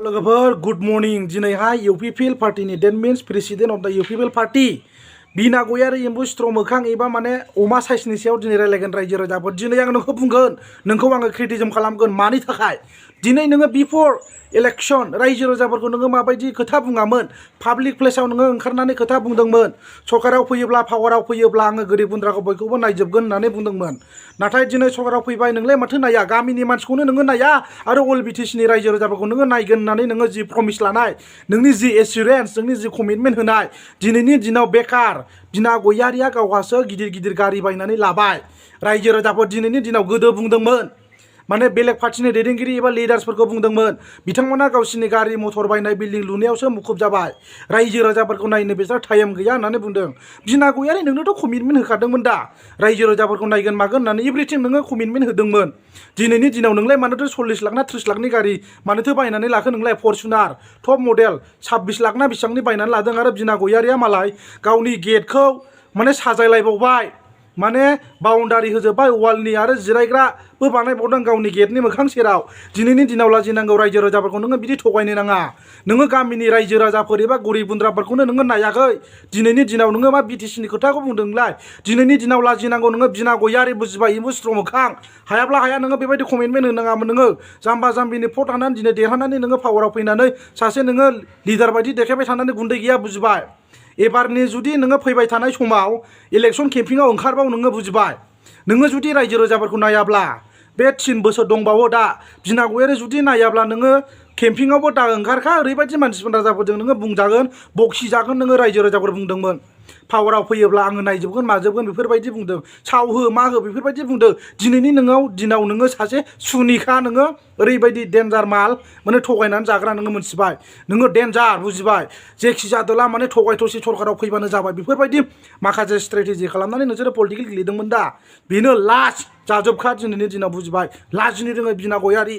लोगोफोर good morning दिनैहाय UPPL पार्टीनि that means president of the UPPL party बीना गयारी एम्बु स्ट्र मोखां एबा माने अमा साइसनि सायाव दिनै रायलायगोन रायजो राजाफोर दिनै आं नोंखौ बुंगोन नोंखौ आङो क्रिटिसिज्म खालामगोन मानि थाखाय दिनै नोङो बिफोर इलेक्शन रायजो राजाफोरखौ नोङो माबायदि खोथा बुङामोन पाब्लिक प्लेसाव नोङो ओंखारनानै खोथा बुंदोंमोन सरकाराव फैयोब्ला पावाराव फैयोब्ला आङो गोरिब गुन्द्राखौ बयखौबो नायजोबगोन होननानै बुंदोंमोन नाथाय दिनै सरकाराव फैबाय नोंलाय माथो नाया गामिनि मानसिखौनो नोङो नाया आरो अल बिटिसिनि रायजो राजाफोरखौ नोङो नायगोन होननानै नोङो जि प्रमिस लानाय नोंनि जि एसुरेन्स नोंनि जि कमिटमेन्ट होनाय दिनैनि दिनाव बेकार बिना गयारिया गावहासो गिदिर गिदिर गारि बायनानै लाबाय रायजो राजाफोर दिनैनि दिनाव गोदो बुंदोंमोन माने बेलेग पार्टीनि दैदेनगिरि एबा लिडार्सफोरखौ बुंदोंमोन बिथांमोना गावसिनि गारि मटर बायनाय बिल्डिं लुनायावसो मुखुब जाबाय रायजो राजाफोरखौ नायनो बिसोर टाइम गैया होननानै बुंदों बिना गयारी नोंनोथ' कमिटमेन्ट होखादोंमन दा रायजो राजाफोरखौ नायगोन मागोन होननानै एभ्रिथिं नोङो कमिटमेन्ट होदोंमोन दिनैनि दिनाव नोंलाय मानोथो 40 लाख ना 30 लाखनि गारि मानोथो बायनानै लाखो नोंलाय फर्चुनार टप मडेल 26 लाख ना बेसेबांनि बायनानै लादों आरो बिना गयारिया मालाय गावनि गेटखौ माने साजायलायबावबाय माने बाउन्डारि होजोबबाय वालनि आरो जिरायग्राबो बानायबावदों गावनि गेटनि मोखां सेराव दिनैनि दिनाव लाजिनांगौ रायजो राजाफोरखौ नोङो बिदि थगायनो नाङा नोङो गामिनि रायजो राजाफोर एबा गरिब गुन्द्राफोरखौनो नोङो नायाखै दिनैनि दिनाव नोङो मा बिटिसिनि खोथाखौ बुंदोंलाय दिनैनि दिनाव लाजिनांगौ नोङो बिना गयारी बुजिबाय एम्बु स्ट्र मोखां हायाब्ला हाया नोङो बेबायदि कमिटमेन्ट होनो नाङामोन नोङो जाम्बा जाम्बिनि भट हानानै दिनै देरहानानै नोङो पावाराव फैनानै सासे नोङो लिडार बायदि देखायबाय थानानै गुन्दै गैया बुजिबाय एबारनि जुदि नोङो फैबाय थानाय समाव इलेक्शन केम्पिंआव ओंखारबाव नोङो बुजिबाय नोङो जुदि रायजो राजाफोरखौ नायाब्ला बे 3 बोसोर दंबावो दा बिना गयारी जुदि नायाब्ला नोङो केम्पिंआवबो दा ओंखारखा ओरैबायदि मानसिफोर राजाफोरजों नोङो बुंजागोन बक्सि जागोन नोङो रायजो राजाफोर बुंदोंमोन पावाराव फैयोब्ला आङो नायजोबगोन माजोबगोन बेफोरबायदि बुंदों साव हो मा हो बेफोरबायदि बुंदों दिनैनि दिनाव नोङो सासे सुनिखा नोङो ओरैबायदि डेन्जार माल माने थगायनानै जाग्रा नोङो मोनथिबाय नोङो डेन्जार बुजिबाय जेखि जादोला माने थगाय थसि सरकाराव फैबानो जाबाय बेफोरबायदि माखासे स्ट्रेटेजि खालामनानै नोंसोरो पलिटिकेल गेलेदोंमोन दा बेनो लास्ट जाजोबखा दिनैनि दिनाव बुजिबाय लाजिनो रोङै बिना गयारी